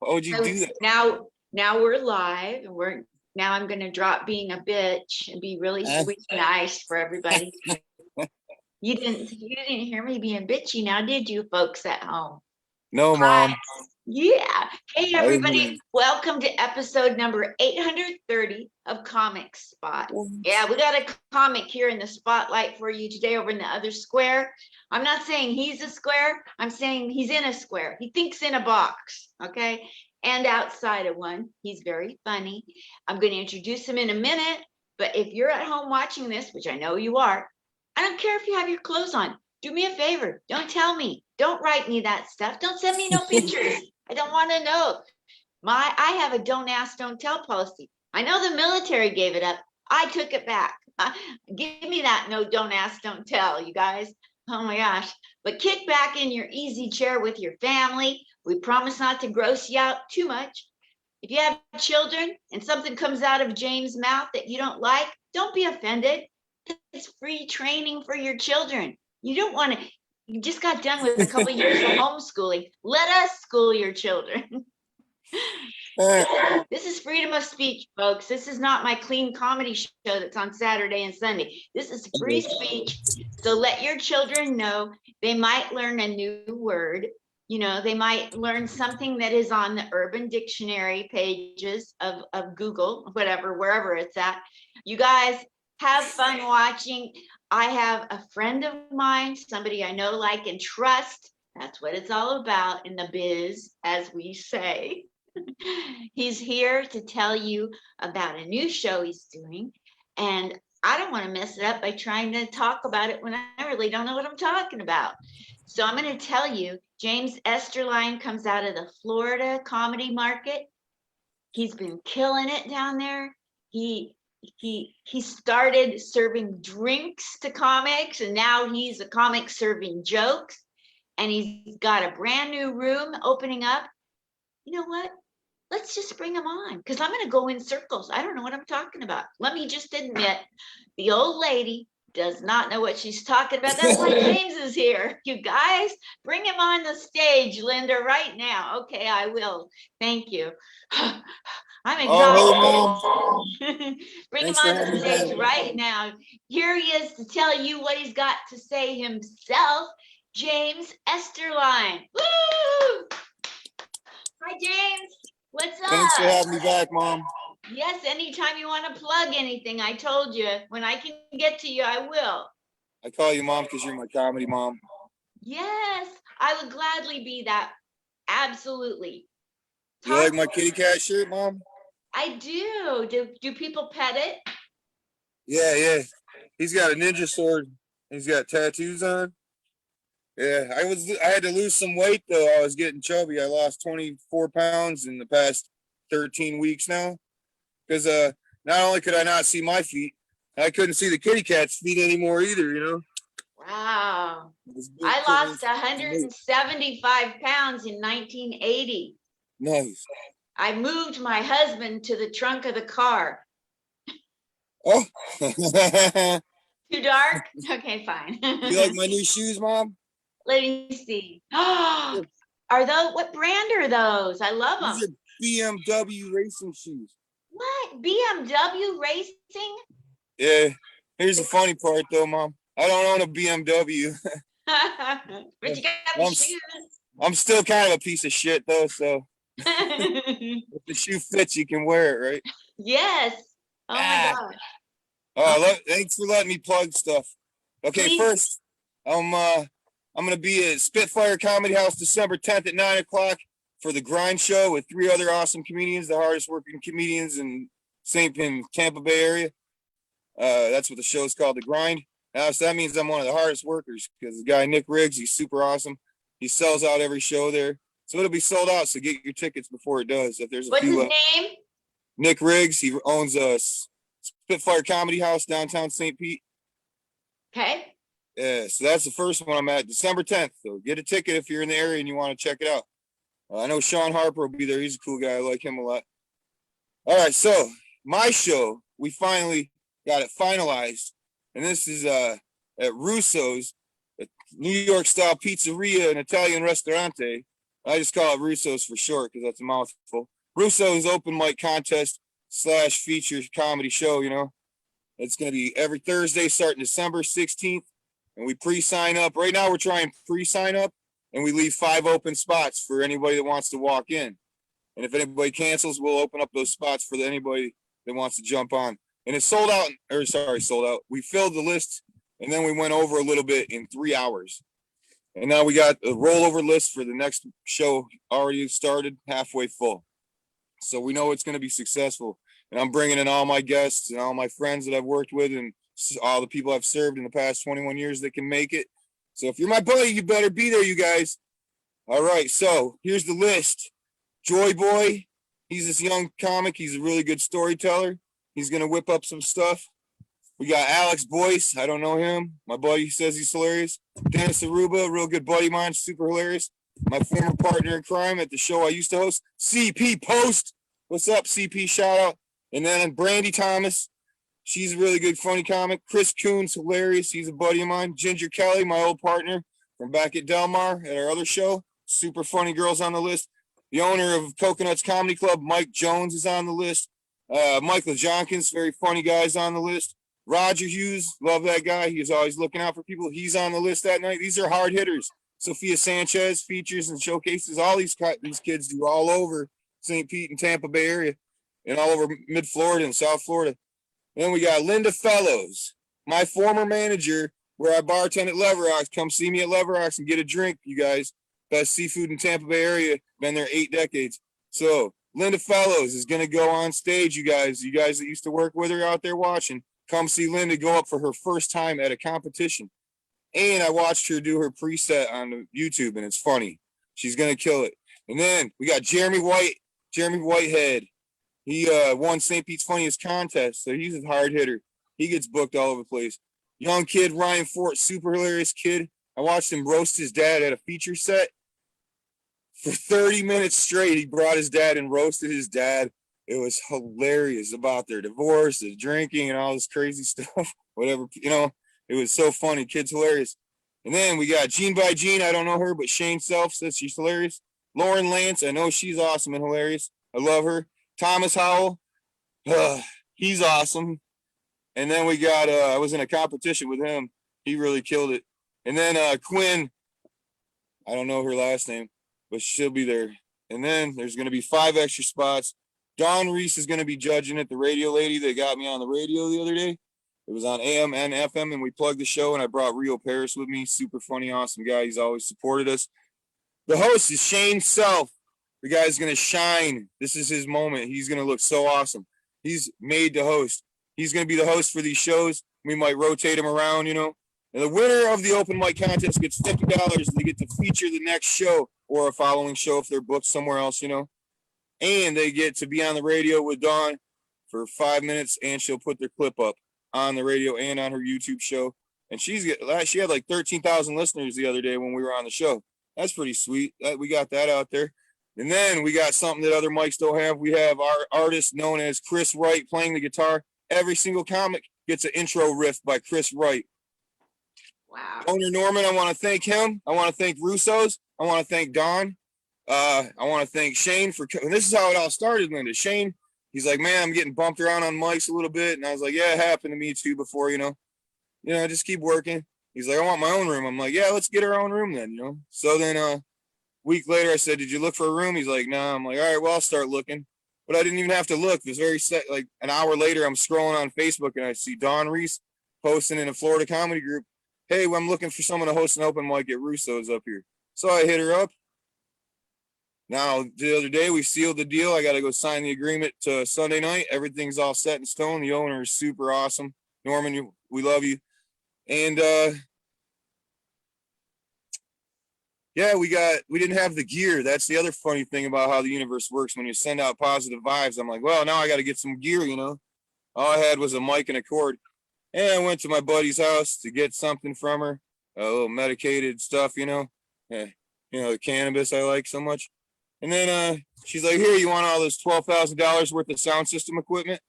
Why would you So do that? now we're live, and now I'm going to drop being a bitch and be really sweet and nice for everybody. You didn't hear me being bitchy now, did you, folks at home? No, Mom. Yeah. Hey, I didn't everybody. mean- Welcome to episode number 830 of Comic Spot. Yeah, we got a comic here in the spotlight for you today over in the other square. I'm not saying he's a square. I'm saying he's in a square. He thinks in a box, okay? And outside of one. He's very funny. I'm going to introduce him in a minute. But if you're at home watching this, which I know you are, I don't care if you have your clothes on. Do me a favor. Don't tell me. Don't write me that stuff. Don't send me no pictures. I don't want to know. I have a don't ask, don't tell policy. I know the military gave it up. I took it back. Give me that no, don't ask, don't tell, you guys. Oh my gosh. But kick back in your easy chair with your family. We promise not to gross you out too much. If you have children and something comes out of James' mouth that you don't like, don't be offended. It's free training for your children. You don't want to, you just got done with a couple of years of homeschooling. Let us school your children. This is freedom of speech, folks. This is not my clean comedy show that's on Saturday and Sunday. This is free speech. So let your children know they might learn a new word. You know, they might learn something that is on the Urban Dictionary pages of Google, whatever, wherever it's at. You guys have fun watching. I have a friend of mine, somebody I know, like, and trust. That's what it's all about in the biz, as we say. He's here to tell you about a new show he's doing. And I don't want to mess it up by trying to talk about it when I really don't know what I'm talking about. So I'm going to tell you, James Esterline comes out of the Florida comedy market. He's been killing it down there. He started serving drinks to comics, and now he's a comic serving jokes. And he's got a brand new room opening up. You know what? Let's just bring him on, because I'm going to go in circles. I don't know what I'm talking about. Let me just admit, the old lady does not know what she's talking about. That's why James is here. You guys, bring him on the stage, Linda, right now. Okay, I will. Thank you. I'm exhausted. Bring him on the stage right now. Here he is to tell you what he's got to say himself. James Esterline. Woo! Hi, James. What's up? Thanks for having me back, Mom. Yes, anytime you want to plug anything, I told you. When I can get to you, I will. I call you Mom because you're my comedy mom. Yes, I would gladly be that. Absolutely. You like my kitty cat shirt, Mom? I do. Do people pet it? Yeah. He's got a ninja sword. He's got tattoos on. Yeah, I had to lose some weight though. I was getting chubby. I lost 24 pounds in the past 13 weeks now. Because not only could I not see my feet, I couldn't see the kitty cat's feet anymore either, you know? Wow. I lost 175 pounds in 1980. Nice. I moved my husband to the trunk of the car. Oh. Too dark? Okay, fine. You like my new shoes, Mom? Let me see. Oh, are those, what brand are those? I love them. These are BMW racing shoes. What? BMW racing? Yeah. Here's the funny part though, Mom. I don't own a BMW. But you got the shoes. I'm still kind of a piece of shit though, so if the shoe fits, you can wear it, right? Yes. Oh my gosh. Thanks for letting me plug stuff. Okay, please. First, I'm gonna be at Spitfire Comedy House December 10th at 9 o'clock for the Grind Show with 3 other awesome comedians, the hardest working comedians in Tampa Bay area. That's what the show's called, The Grind. So that means I'm one of the hardest workers because the guy Nick Riggs, he's super awesome. He sells out every show there, so it'll be sold out. So get your tickets before it does. If there's what's his name? Nick Riggs. He owns a Spitfire Comedy House downtown St. Pete. Okay. Yeah, so that's the first one I'm at, December 10th. So get a ticket if you're in the area and you want to check it out. I know Sean Harper will be there. He's a cool guy. I like him a lot. All right, so my show, we finally got it finalized. And this is at Russo's, a New York-style pizzeria and Italian restaurante. I just call it Russo's for short because that's a mouthful. Russo's open mic contest / feature comedy show, you know. It's going to be every Thursday starting December 16th. And we pre-sign up. Right now we're trying pre-sign up and we leave 5 open spots for anybody that wants to walk in. And if anybody cancels, we'll open up those spots for anybody that wants to jump on. And it's sold out, sold out. We filled the list and then we went over a little bit in 3 hours. And now we got a rollover list for the next show already started, halfway full. So we know it's going to be successful. And I'm bringing in all my guests and all my friends that I've worked with and all the people I've served in the past 21 years that can make it. So if you're my buddy, you better be there, you guys. All right, so here's the list. Joy Boy, he's this young comic. He's a really good storyteller. He's going to whip up some stuff. We got Alex Boyce. I don't know him. My buddy says he's hilarious. Dennis Aruba, a real good buddy of mine, super hilarious. My former partner in crime at the show I used to host, CP Post. What's up, CP? Shout out. And then Brandy Thomas. She's a really good, funny comic. Chris Coons, hilarious. He's a buddy of mine. Ginger Kelly, my old partner from back at Del Mar at our other show. Super funny girls on the list. The owner of Coconuts Comedy Club, Mike Jones, is on the list. Michael Jonkins, very funny guys on the list. Roger Hughes, love that guy. He's always looking out for people. He's on the list that night. These are hard hitters. Sophia Sanchez features and showcases. All these kids do all over St. Pete and Tampa Bay area and all over mid-Florida and South Florida. And then we got Linda Fellows, my former manager, where I bartend at Lever Rocks. Come see me at Lever Rocks and get a drink, you guys. Best seafood in Tampa Bay area. Been there 8 decades. So Linda Fellows is going to go on stage, you guys. You guys that used to work with her out there watching. Come see Linda go up for her first time at a competition. And I watched her do her preset on YouTube, and it's funny. She's going to kill it. And then we got Jeremy Whitehead. He won St. Pete's Funniest Contest, so he's a hard hitter. He gets booked all over the place. Young kid, Ryan Fort, super hilarious kid. I watched him roast his dad at a feature set. For 30 minutes straight, he brought his dad and roasted his dad. It was hilarious about their divorce, the drinking, and all this crazy stuff. Whatever, you know, it was so funny. Kid's hilarious. And then we got Jean by Jean. I don't know her, but Shane Self says she's hilarious. Lauren Lance, I know she's awesome and hilarious. I love her. Thomas Howell, he's awesome. And then we got, I was in a competition with him. He really killed it. And then Quinn, I don't know her last name, but she'll be there. And then there's going to be 5 extra spots. Dawn Reese is going to be judging it, the radio lady that got me on the radio the other day. It was on AM and FM, and we plugged the show, and I brought Rio Paris with me. Super funny, awesome guy. He's always supported us. The host is Shane Self. The guy's going to shine. This is his moment. He's going to look so awesome. He's made to host. He's going to be the host for these shows. We might rotate him around, you know. And the winner of the open mic contest gets $50. They get to feature the next show or a following show if they're booked somewhere else, you know. And they get to be on the radio with Dawn for 5 minutes, and she'll put their clip up on the radio and on her YouTube show. And she had like 13,000 listeners the other day when we were on the show. That's pretty sweet. We got that out there. And then we got something that other mics don't have. We have our artist known as Chris Wright playing the guitar. Every single comic gets an intro riff by Chris Wright. Wow. Owner Norman, I want to thank him. I want to thank Russo's. I want to thank Don. I want to thank Shane and this is how it all started, Linda. Shane, he's like, man, I'm getting bumped around on mics a little bit. And I was like, yeah, it happened to me too before, you know, just keep working. He's like, I want my own room. I'm like, yeah, let's get our own room then, you know? So then a week later I said, did you look for a room? He's like, nah. I'm like, all right, well, I'll start looking. But I didn't even have to look. It was very set. Like an hour later, I'm scrolling on Facebook and I see Dawn Reese posting in a Florida comedy group. Hey, I'm looking for someone to host an open mic at Russo's up here. So I hit her up. Now, the other day, we sealed the deal. I got to go sign the agreement to Sunday night. Everything's all set in stone. The owner is super awesome. Norman, we love you. And, yeah, we didn't have the gear. That's the other funny thing about how the universe works. When you send out positive vibes, I'm like, well, now I got to get some gear, you know. All I had was a mic and a cord. And I went to my buddy's house to get something from her, a little medicated stuff, you know. The cannabis I like so much. And then she's like, here, you want all this $12,000 worth of sound system equipment?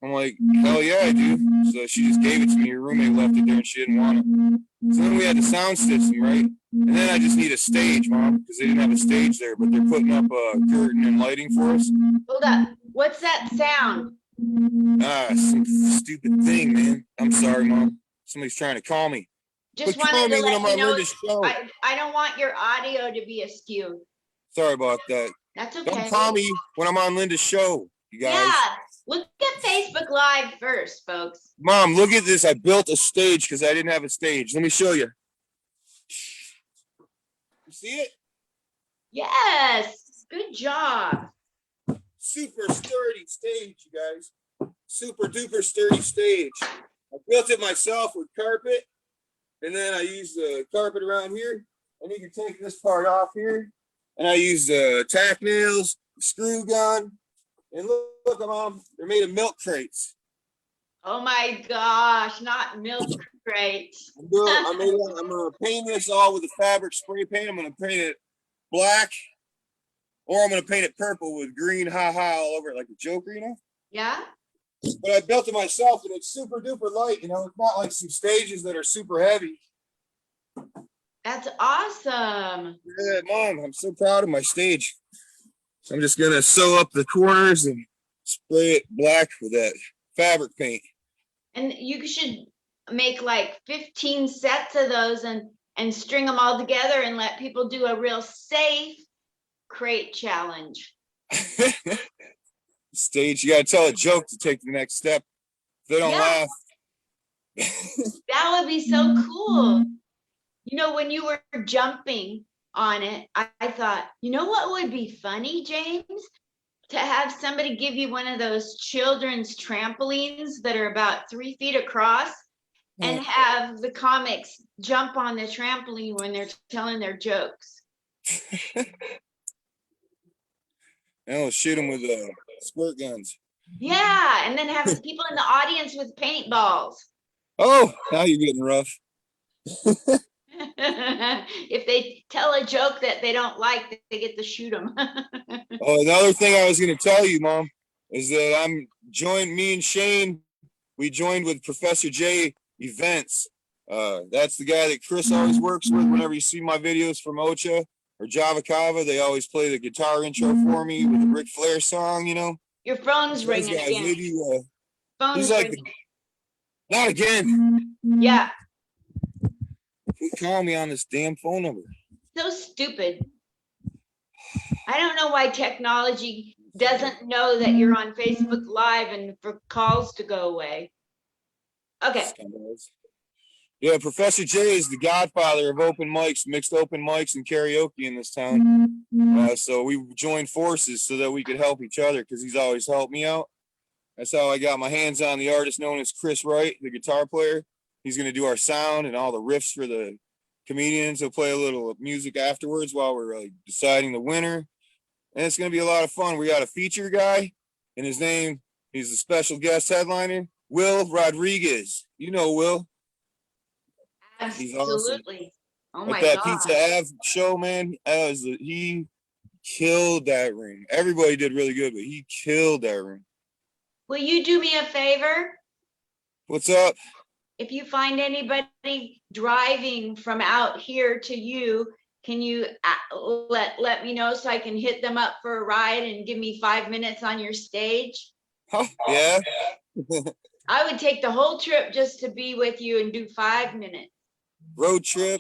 I'm like, hell yeah, I do. So she just gave it to me. Her roommate left it there and she didn't want it. So then we had the sound system, right? And then I just need a stage, Mom, because they didn't have a stage there, but they're putting up a curtain and lighting for us. Hold up. What's that sound? Some stupid thing, man. I'm sorry, Mom. Somebody's trying to call me. Just But call wanted me to when let I'm you on know, Linda's show. I don't want your audio to be askew. Sorry about that. That's Don't okay. call me when I'm on Linda's show, you guys. Yeah, look at Facebook Live first, folks. Mom, look at this. I built a stage because I didn't have a stage. Let me show you. You see it? Yes, good job. Super sturdy stage, you guys. Super duper sturdy stage. I built it myself with carpet, and then I used the carpet around here. And you can take this part off here, and I used tack nails, screw gun, and look, Mom, they're made of milk crates. Oh my gosh, not milk crates. I'm gonna paint this all with a fabric spray paint. I'm gonna paint it black, or I'm gonna paint it purple with green ha-ha all over it like a Joker, you know? Yeah? But I built it myself, and it's super duper light, you know? It's not like some stages that are super heavy. That's awesome. Yeah, Mom, I'm so proud of my stage. I'm just gonna sew up the corners and spray it black with that fabric paint. And you should make like 15 sets of those and string them all together and let people do a real safe crate challenge. Stage, you gotta tell a joke to take the next step. If they don't laugh. That would be so cool. You know, when you were jumping on it, I thought, you know what would be funny, James? To have somebody give you one of those children's trampolines that are about 3 feet across and have the comics jump on the trampoline when they're telling their jokes. And I'll shoot them with squirt guns. Yeah, and then have people in the audience with paintballs. Oh, now you're getting rough. If they tell a joke that they don't like, they get to shoot them. Oh, another thing I was going to tell you, Mom, is that me and Shane, we joined with Professor J Events. That's the guy that Chris always works with. Whenever you see my videos from Ocha or Java Kava, they always play the guitar intro for me with the Ric Flair song, you know. Your phone's ringing guys, again. maybe, Phone's like ringing. Not again. Yeah. Call me on this damn phone number. So stupid. I don't know why technology doesn't know that you're on Facebook Live and for calls to go away. Okay. Yeah, Professor J is the godfather of open mics, mixed open mics and karaoke in this town. So we joined forces so that we could help each other because he's always helped me out. That's how I got my hands on the artist known as Chris Wright, the guitar player. He's going to do our sound and all the riffs for the comedians. He'll play a little music afterwards while we're deciding the winner. And it's going to be a lot of fun. We got a feature guy, and he's a special guest headliner, Will Rodriguez. You know Will. Absolutely. Awesome. Oh my that God. Pizza Ave show, man, he killed that room. Everybody did really good, but he killed that room. Will you do me a favor? What's up? If you find anybody driving from out here to you, can you let me know so I can hit them up for a ride and give me 5 minutes on your stage? Huh, yeah. I would take the whole trip just to be with you and do 5 minutes. Road trip.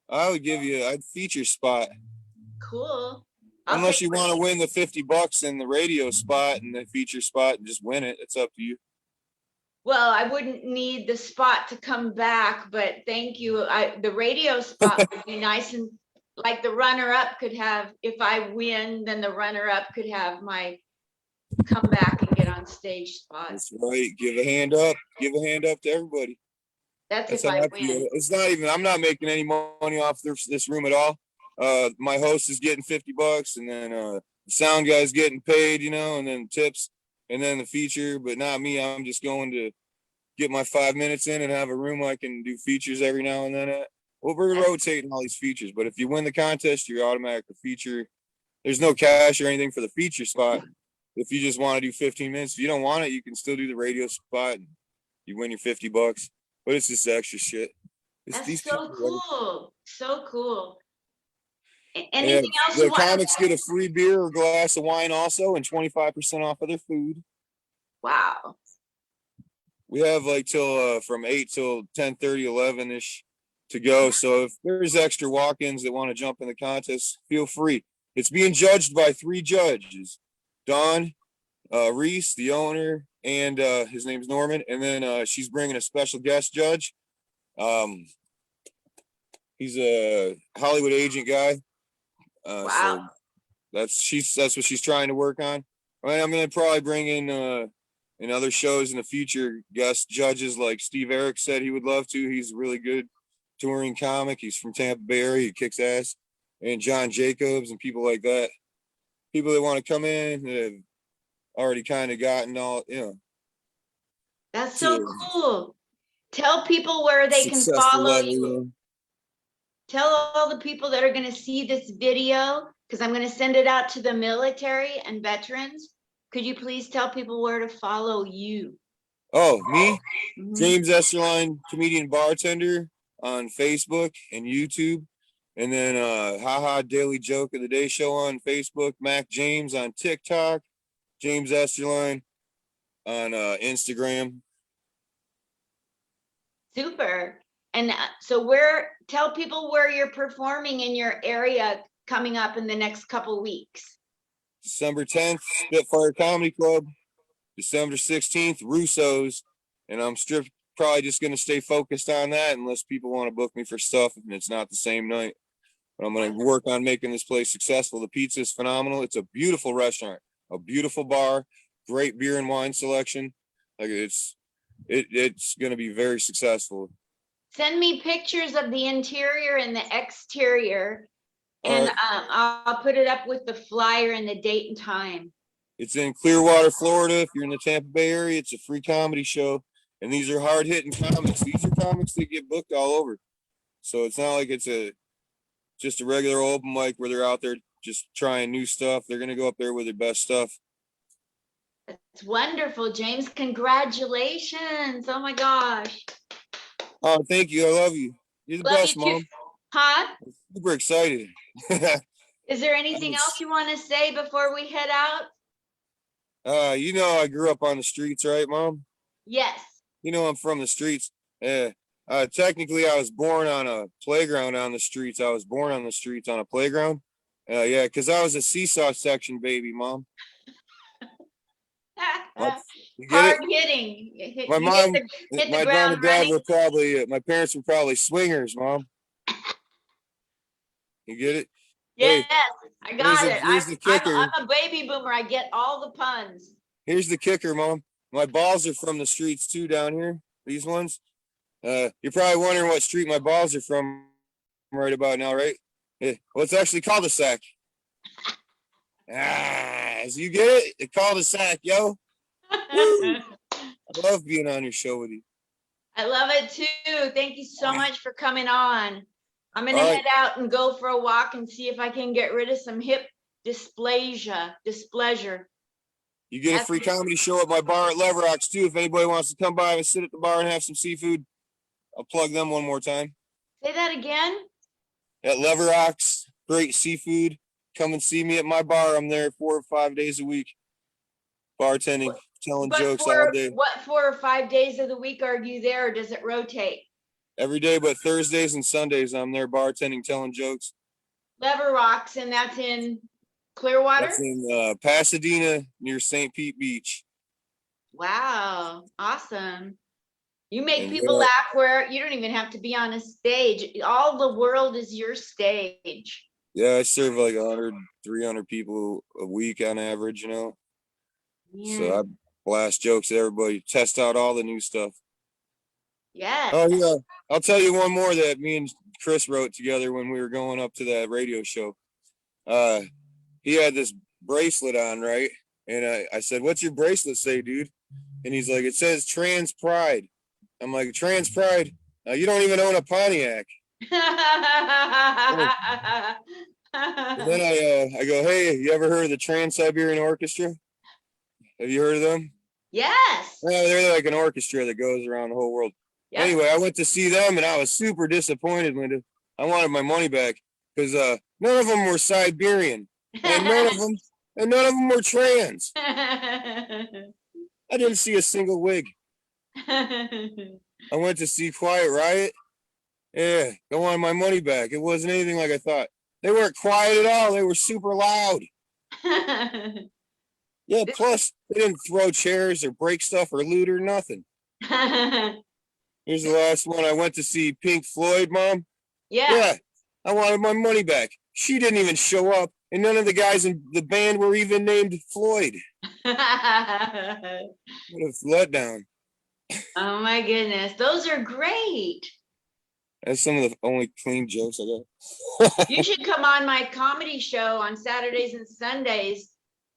I'd feature spot. Cool. Unless you want to win the $50 in the radio spot and the feature spot and just win it. It's up to you. Well, I wouldn't need the spot to come back, but thank you. The radio spot would be nice, and like the runner-up could have, if I win, then the runner-up could have my come back and get on stage spot. That's right. Give a hand up. Give a hand up to everybody. That's if I win. It's not even, I'm not making any money off this room at all. My host is getting $50, and then the sound guy's getting paid, and then tips, and then the feature, but not me. I'm just going to get my 5 minutes in and have a room I can do features every now and then at. Well, we're rotating all these features, but if you win the contest, you're automatic a feature. There's no cash or anything for the feature spot. If you just want to do 15 minutes, if you don't want it, you can still do the radio spot and you win your $50. But it's just extra shit. That's so cool. So cool. And Anything else you the want? comics get a free beer or glass of wine also, and 25% off of their food. Wow. We have like till from 8 till 10:30, 11ish to go. So if there's extra walk-ins that want to jump in the contest, feel free. It's being judged by 3 judges: Don, Reese, the owner, and his name's Norman. And then she's bringing a special guest judge. Um, he's a Hollywood agent guy. Wow. So that's what she's trying to work on. I'm gonna probably bring in other shows in the future guest judges like Steve Eric said he would love to. He's a really good touring comic. He's from Tampa Bay area. He kicks ass. And John Jacobs and people like that. People that want to come in that have already kind of gotten all, That's so cool. Tell people where they can successful follow level, you. Tell all the people that are going to see this video, because I'm going to send it out to the military and veterans. Could you please tell people where to follow you? Oh, me? Mhm. James Esterline, comedian bartender on Facebook and YouTube. And then Haha Daily Joke of the Day show on Facebook. Mac James on TikTok. James Esterline on Instagram. Super. And so tell people where you're performing in your area coming up in the next couple weeks. December 10th, Spitfire Comedy Club. December 16th, Russo's. And I'm probably just going to stay focused on that unless people want to book me for stuff and it's not the same night. But I'm going to work on making this place successful. The pizza is phenomenal. It's a beautiful restaurant, a beautiful bar, great beer and wine selection. Like it's going to be very successful. Send me pictures of the interior and the exterior, and I'll put it up with the flyer and the date and time. It's in Clearwater, Florida. If you're in the Tampa Bay area, it's a free comedy show. And these are hard-hitting comics. These are comics that get booked all over. So it's not like it's just a regular open mic where they're out there just trying new stuff. They're going to go up there with their best stuff. It's wonderful, James. Congratulations. Oh, my gosh. Oh, thank you. I love you. You're the best, Mom. Huh? I'm super excited. Is there anything else you want to say before we head out? I grew up on the streets, right, Mom? Yes. I'm from the streets. Technically, I was born on a playground on the streets. I was born on the streets on a playground. Yeah, because I was a seesaw section baby, Mom. You get Hard it? hitting. My mom, hit my the mom ground and dad running. were probably, my parents were probably swingers, Mom. You get it? Yes, Hey, I got it. Here's the kicker. I'm a baby boomer. I get all the puns. Here's the kicker, Mom. My balls are from the streets too down here. These ones. You're probably wondering what street my balls are from right about now, right? Yeah. Well, it's actually cul-de-sac. So you get it? The cul-de-sac, yo. I love being on your show with you. I love it too. Thank you so much for coming on. I'm gonna head out and go for a walk and see if I can get rid of some hip displeasure. You get a free comedy show at my bar at Lever Rocks too. If anybody wants to come by and sit at the bar and have some seafood, I'll plug them one more time. Say that again. At Lever Rocks, great seafood. Come and see me at my bar. I'm there 4 or 5 days a week, bartending, telling jokes all day. What 4 or 5 days of the week are you there, or does it rotate? Every day, but Thursdays and Sundays, I'm there bartending, telling jokes. Lever Rocks, and that's in Clearwater? That's in Pasadena near St. Pete Beach. Wow, awesome. You make people laugh where you don't even have to be on a stage. All the world is your stage. Yeah, I serve like 100, 300 people a week on average, Yeah. So I blast jokes at everybody, test out all the new stuff. Yeah. Oh, yeah. I'll tell you one more that me and Chris wrote together when we were going up to that radio show. He had this bracelet on, right? And I said, "What's your bracelet say, dude?" And he's like, "It says trans pride." I'm like, "Trans pride? You don't even own a Pontiac." And then I go, "Hey, you ever heard of the Trans-Siberian Orchestra? Have you heard of them?" Yes. Yeah, they're like an orchestra that goes around the whole world. Yes. Anyway, I went to see them and I was super disappointed, Linda. I wanted my money back because none of them were Siberian, and none of them were trans. I didn't see a single wig. I went to see Quiet Riot. Yeah, I wanted my money back. It wasn't anything like I thought. They weren't quiet at all. They were super loud. Yeah, plus they didn't throw chairs or break stuff or loot or nothing. Here's the last one. I went to see Pink Floyd, Mom. Yeah, I wanted my money back. She didn't even show up, and none of the guys in the band were even named Floyd. What a letdown. Oh my goodness. Those are great. That's some of the only clean jokes I got. You should come on my comedy show on Saturdays and Sundays,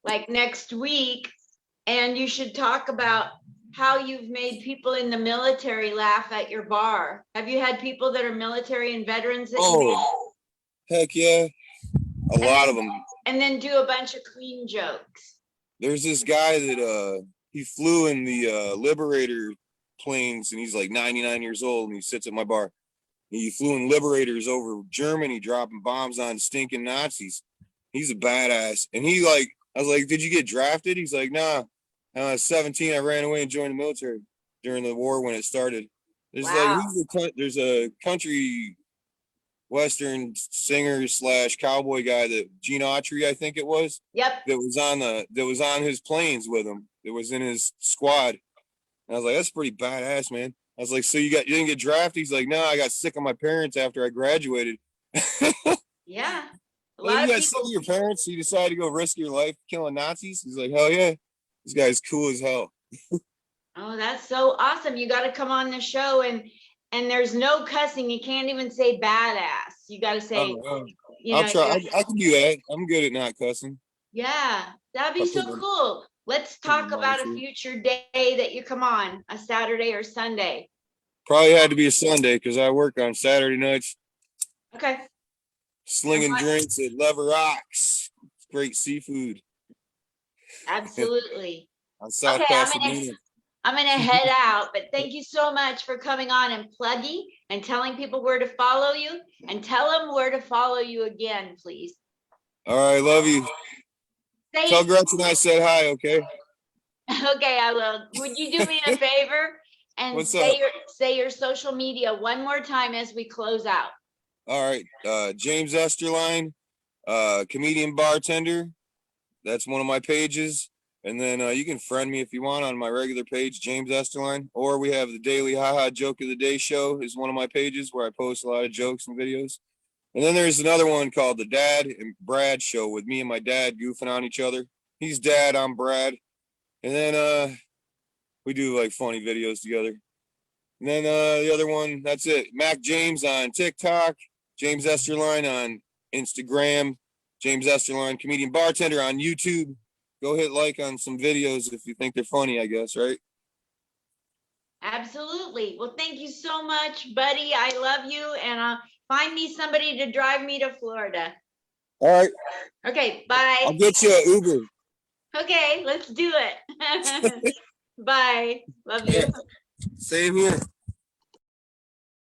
like next week, and you should talk about how you've made people in the military laugh at your bar. Have you had people that are military and veterans that you made? Heck yeah. A lot of them. And then do a bunch of clean jokes. There's this guy that he flew in the Liberator planes, and he's like 99 years old, and he sits at my bar. He flew in Liberators over Germany, dropping bombs on stinking Nazis. He's a badass. And I was like, did you get drafted? He's like, nah. When I was 17, I ran away and joined the military during the war when it started. There's there's a country Western singer / cowboy guy that Gene Autry, I think it was. Yep. That was on his planes with him. That was in his squad. And I was like, that's pretty badass, man. I was like, so you didn't get drafted? He's like, no, I got sick of my parents after I graduated. Yeah. You got sick of your parents, so you decided to go risk your life killing Nazis? He's like, hell yeah. This guy's cool as hell. Oh, that's so awesome. You got to come on the show, and there's no cussing. You can't even say badass. You got to say, I'll try. I can do that. I'm good at not cussing. Yeah, that'd be so cool. Let's talk about a future day that you come on, a Saturday or Sunday. Probably had to be a Sunday because I work on Saturday nights. Okay. Slinging drinks at Lever Rocks. It's great seafood. Absolutely. On South Pasadena. I'm gonna head out, but thank you so much for coming on and plugging and telling people where to follow you, and tell them where to follow you again, please. All right, love you. Tell Gretchen I said hi, okay? Okay, I will. Would you do me a favor and say your social media one more time as we close out? All right, James Esterline, comedian bartender. That's one of my pages. And then you can friend me if you want on my regular page, James Esterline. Or we have the Daily Haha Joke of the Day Show is one of my pages where I post a lot of jokes and videos. And then there's another one called the Dad and Brad Show with me and my dad goofing on each other. He's Dad, I'm Brad. And then we do like funny videos together. And then the other one, that's it. Mac James on TikTok, James Esterline on Instagram, James Esterline, comedian bartender on YouTube. Go hit like on some videos if you think they're funny, I guess, right? Absolutely. Well, thank you so much, buddy. I love you. And find me somebody to drive me to Florida. All right. Okay, bye. I'll get you an Uber. Okay, let's do it. Bye. Love you. Same here.